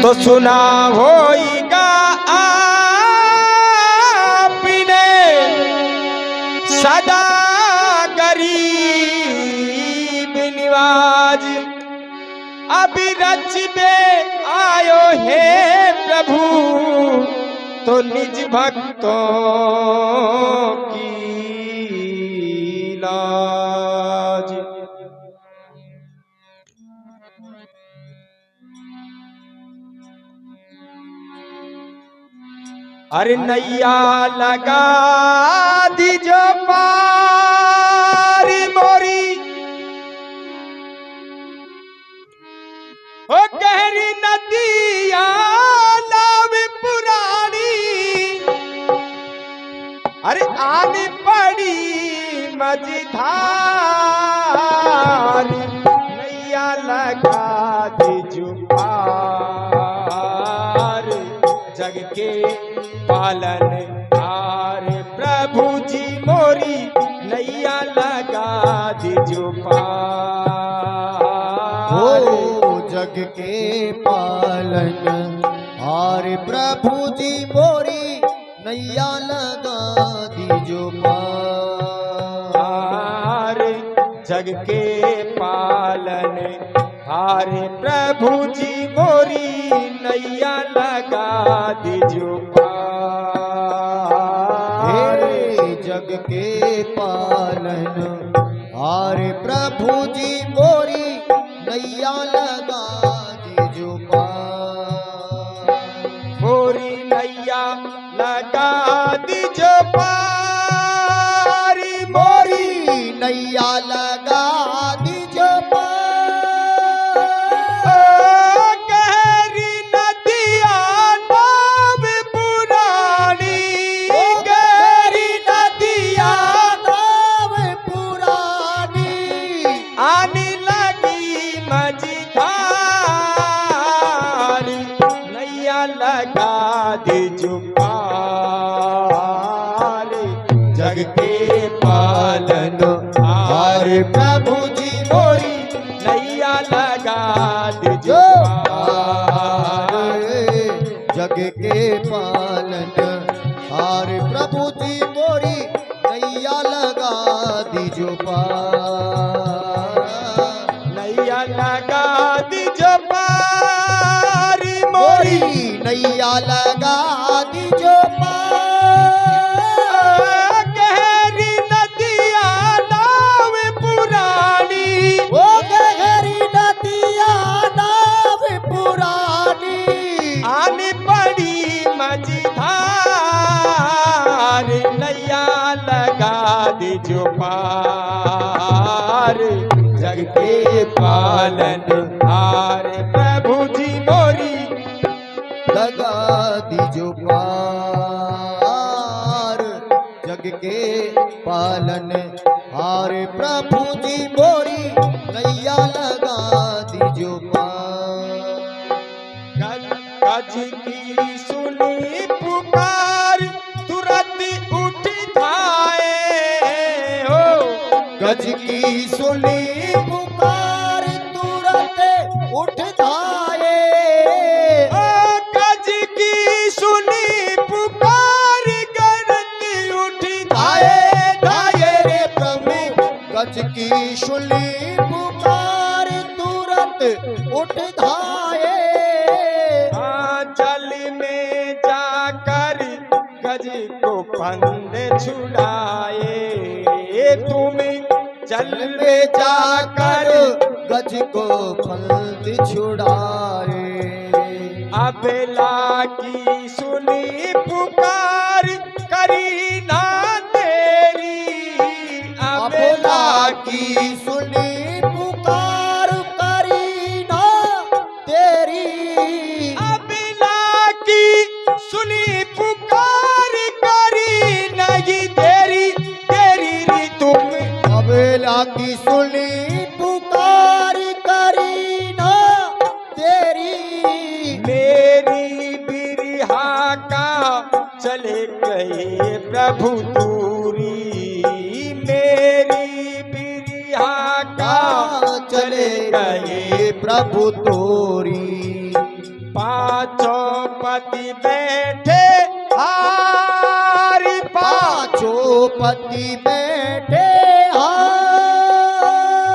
तो सुना होगा आपने सदा गरीब निवाज। अभी रच में आयो है प्रभु तो निज भक्तों की लाज। अरे नैया लगा दीजो पारी मोरी ओ गहरी नदिया नाव पुरानी। अरे आनी पड़ी मझधार नैया लगा दीजो पार जग के पालन हार प्रभु जी मोरी नैया लगा दीजो पार। जग के पालन हार प्रभु जी मोरी नैया लगा दीजो पार। जग के पालन हार प्रभु जी मोरी नैया लगा दीजो पार। जग के पालन हार प्रभु जी मोरी नैया लगा दीजो पार। मोरी नैया लगा दीजो पार। मोरी नैया लगा दीजो पार। गहरी नदिया नाव पुरानी। गहरी नदिया नाव पुरानी आने लगी मझधार नैया लगा दीजो पार। जग के पालन हार प्रभु जी मोरी नैया लगा दीजो पार। जग के पालन हार प्रभु जी मोरी नैया लगा दीजो पार। नैया लगा दीजो पार मोरी नैया लगा दीजो पार। गहरी नदिया नाव पुरानी। ओ गहरी नदिया नाव पुरानी आनी पड़ी मझधार नैया लगा दीजो पार। जग के पालन हार प्रभु जी मोरी लगा दीजो पार। जग के पालन हार प्रभु जी मोरी नैया लगा दीजो पार। गज की सुनी पुकार तुरंत उठ धाए हो। गज की सुनी पुकार तुरंत उठ धाये। ओ गज की सुनी पुकार गरज उठ धाए धाए रे प्रभु। गज की सुनी पुकार तुरंत उठ धाये। जल में जाकर गज को फंद छुड़ाए। तुम जल में जाकर गज को फंद छुड़ाए। अबला की सुनी पुकार करी ना तेरी। अबला की सुनी पुकार करी ना तेरी। अबला की सुनी पुकार करी नहीं तेरी तेरी री तुम। अबला की सुनी पुकार करी ना तेरी। मेरी बिरहा का चले गए प्रभु दूरी। मेरी बिरहा का चले गए प्रभु तोरी। पति बैठे हारी पांचों पति बैठे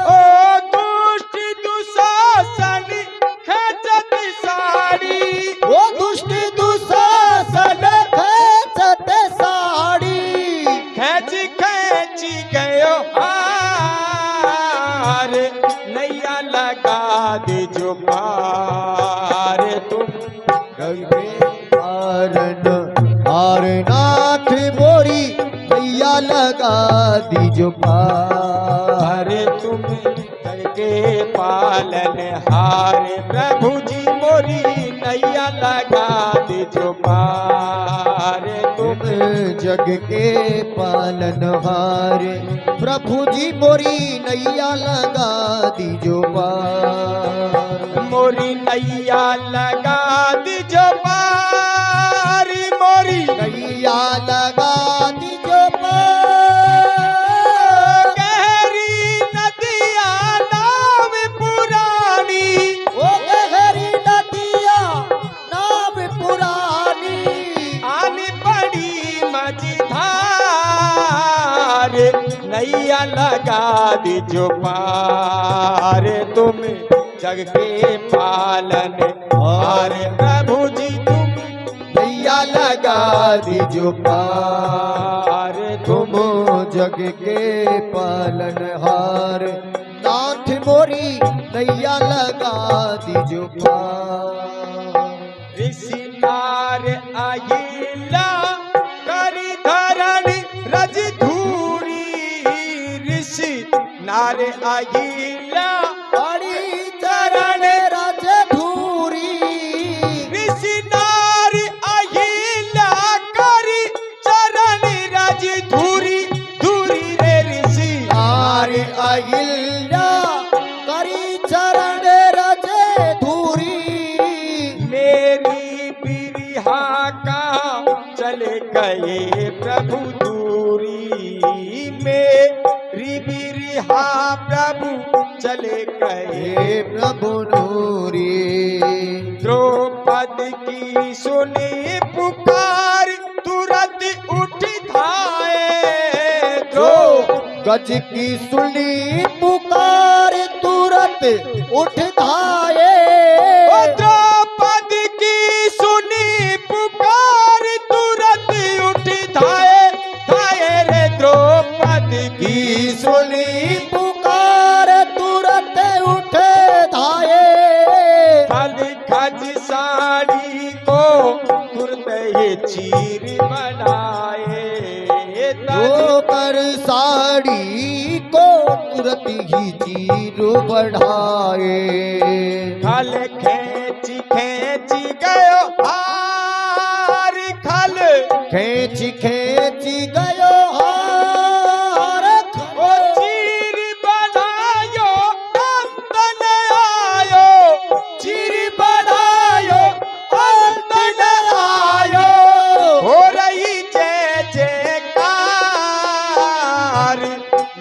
ओ दुष्ट दुशासन खेचत साड़ी वो दुष्ट दुशासन खेचत साड़ी खेच खेच गयो हार नैया लगा दे जो पार तुम कारण हार नाथ मोरी नैया लगा दीजो पार अरे तुम के पालन हार प्रभु जी मोरी नैया लगा दे जो पार तुम जग के पालन हार प्रभु जी मोरी नैया लगा दीजो पार मोरी नैया लगा दीजो पार मोरी नैया लगा दीजो पार गहरी नदिया नाव पुरानी ओ गहरी नदिया नाव पुरानी आनी बड़ी मझधार नैया लगा दीजो पार तुम जग के पालन हार प्रभु जी तुम नैया लगा दीजो पार तुम जग के पालन हार नाथ मोरी नैया लगा दीजो पार ऋषि नार अहिला करी धरण रज धूरी ऋषि नार अहिला बड़ी चरण रज धूरी ऋषि नार अहिला करी चरण रज धूरी धूरी रे ऋषि नार अहिल्या करी चरण रज धूरी मेरी बिरिहा का चले गए प्रभु दूरी मेरी बिरिहा प्रभु चले गए हे प्रभु नूरी द्रौपदी की सुनी पुकार तुरंत उठ धाए गज की सुनी पुकार तुरंत उठ धाये द्रौपदी की सुनी पुकार तुरंत उठ धाए धाए रे द्रौपदी की की सुनी पुकार तुरंत उठ धाये खल खज साड़ी को तुरंत ये चीर बनाए कर साड़ी को तुरंत ही चीर बढ़ाए खल खेच खेच गयो हार खल खेच खेच गयो हार ओ चीर बनायो अंतन आयो चीर बनायो अंतन आयो हो रही जय जयकार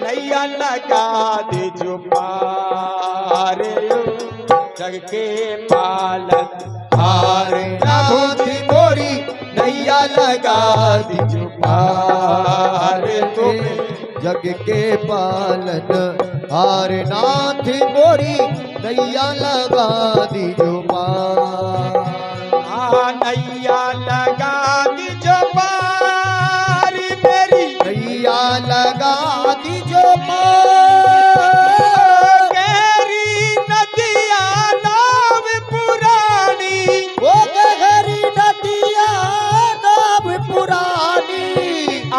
नैया लगा दे जो पार जग के पालन हार नाथ मोरी नैया लगा दीजो पार तुम जग के पालन हार नाथ मोरी नैया लगा दीजो पार नैया लगा दीजो पार मेरी नैया लगा दीजो पार गहरी नदिया नाव पुरानी वो गहरी नदिया नाव पुरानी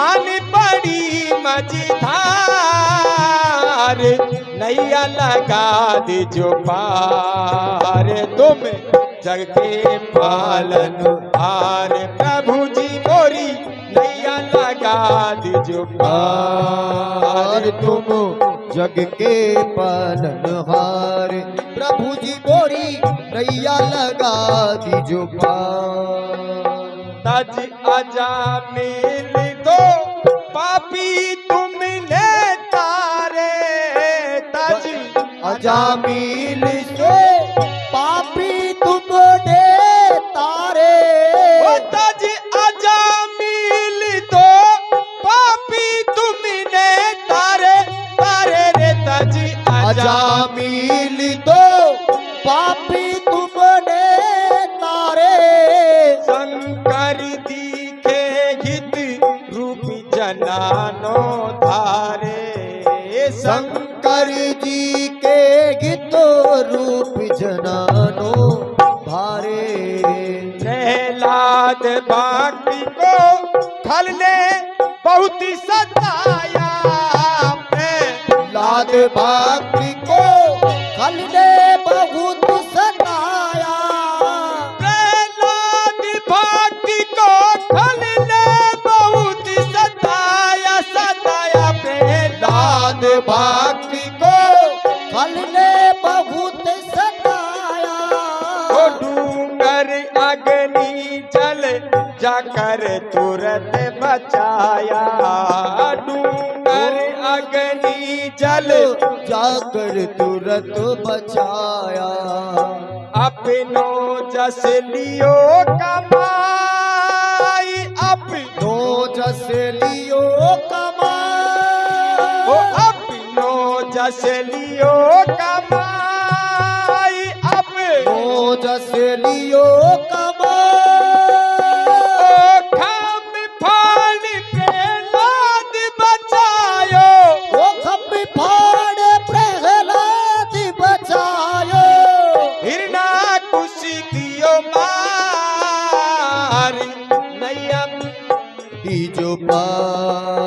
आन बड़ी मझधार नैया लगा दीजो पार तुम जग के पालन हार प्रभु जी मोरी नैया लगा दीजो पार तुम जग के पालन हार प्रभु जी मोरी नैया लगा दीजो पार तज अजा मिल दो पापी तुमने तारे तज अजामिल से पापी तुमने तारे जनानो धारे शंकर जी के गीतो रूप जनानो धारे प्रहलाद भक्ति को खल ने बहुत ही सताया प्रहलाद भक्ति को खल ने बहुत सताया प्रहलाद भक्ति को खल ने बहुत सताया सताया प्रहलाद भक्ति को खल ने बहुत सताया डूंगर अग्नि जल जाकर तुरंत बचाया डूंगर अग्नि जल जाकर तुरंत बचाया अपनों जस लियो कमाई अपनों जस लियो कमाई वो अपनों जस लियो कमाई अपनों जस लियो कमाई खम फाड़ प्रहलाद बचायो वो खम फाड़ प्रहलाद बचायो हिरणा कुशी दियो मार नैया दीजो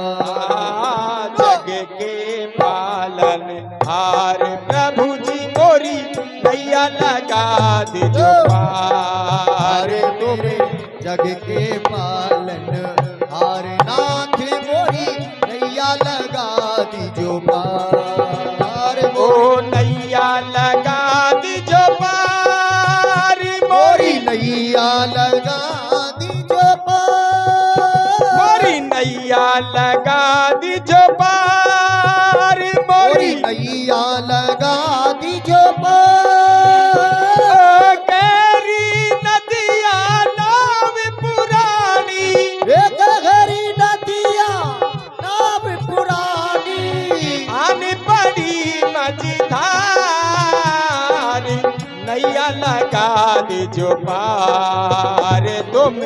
पार जग के पालन हार प्रभु जी मोरी नैया लगा दीजो पार तुम्हें जग के पालन हार नाथ मोरी नैया लगा दीजो पार ओ नैया लगा दीजो पार मोरी नैया लगा दीजो पार मोरी नैया लगा दीजो पार मोरी नैया लगा दीजो पार गहरी नदिया नाव पुरानी गहरी नदिया नाव पुरानी आने पड़ी मझधार नैया लगा दीजो पार तुम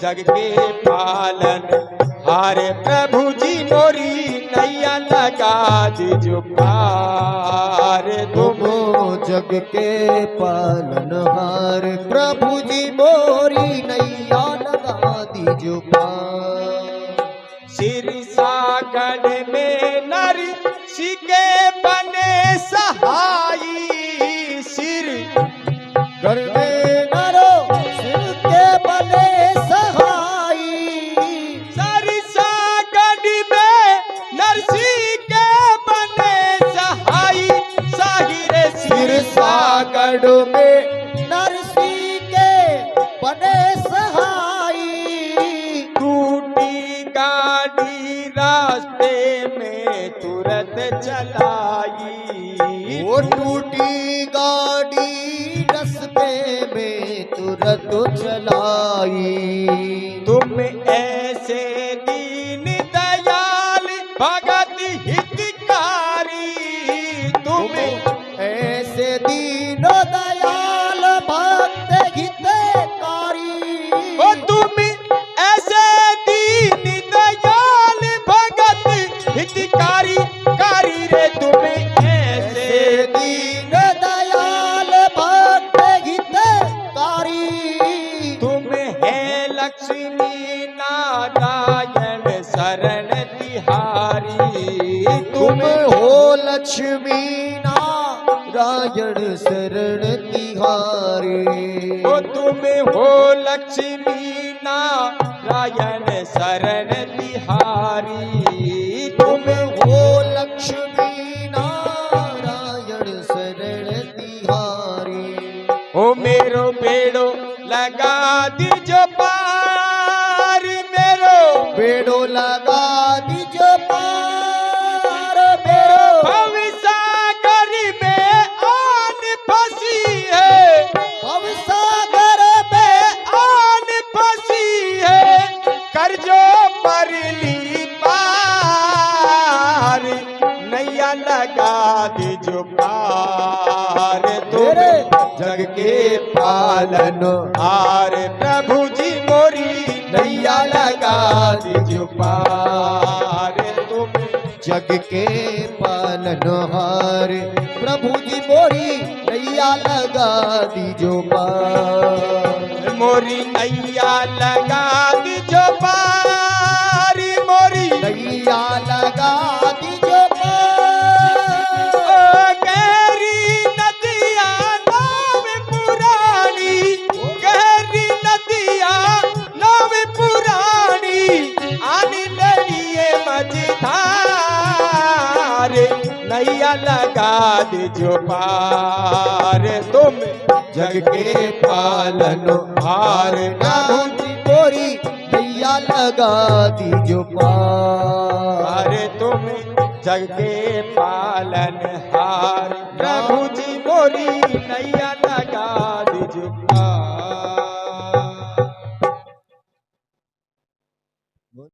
जग के पालन हारे प्रभु जी मोरी नैया लगा दीजो पार तुम जग के पालनहार प्रभु जी मोरी नैया लगा दीजो पार सिरसागढ़ में नर सिके बने सहाई सिर घर में नरो सिर के बने सहाई सिरसागढ़ में नरसी के बने सहाई साहिरे सिरसागढ़ में नरसी के बने सहाई टूटी गाड़ी रास्ते में तुरंत चलाई वो टूटी गाड़ी रस्ते में तुरंत चलाई तुम ऐसे दीन दयाल भगत हितकारी तुम ऐसे दीन दयाल भक्त हितकारी ओ तुम ऐसे दीन दयाल भगत हितकारी कारी रे तुम ऐसे दीन दयाल भक्त हितकारी तुम है लक्ष्मी नारायण शरण तिहारी तुम हो लक्ष्मी नारायण शरण तिहारी ओ तुम हो लक्ष्मी नारायण शरण तिहारी तुम हो लक्ष्मी नारायण शरण तिहारी ओ मेरो बेड़ो लगा दीजो पार मेरो बेड़ो लगा दीजो पार मेरो भवसागर में आन फंसी है भवसागर में आन फंसी है कर्जो पर ली पार नैया लगा दीजो पार तेरे जग के पालन हार प्रभु जी मोरी नैया लगा दीजो पार तुम जग के पालनहार प्रभु जी मोरी नैया लगा दीजो पार। मोरी नैया लगा दीजो पार मोरी नैया लगा दीजो पार। ओ गहरी नदिया नाव पुरानी गहरी नदिया नाव पुरानी आनी लड़िए मझधार नैया लगा दीजो पार तुम जग के पालन हार प्रभु जी मोरी नैया लगा दीजो पार। अरे तुम जग के पालन हार प्रभु जी मोरी नैया लगा दीजो पार।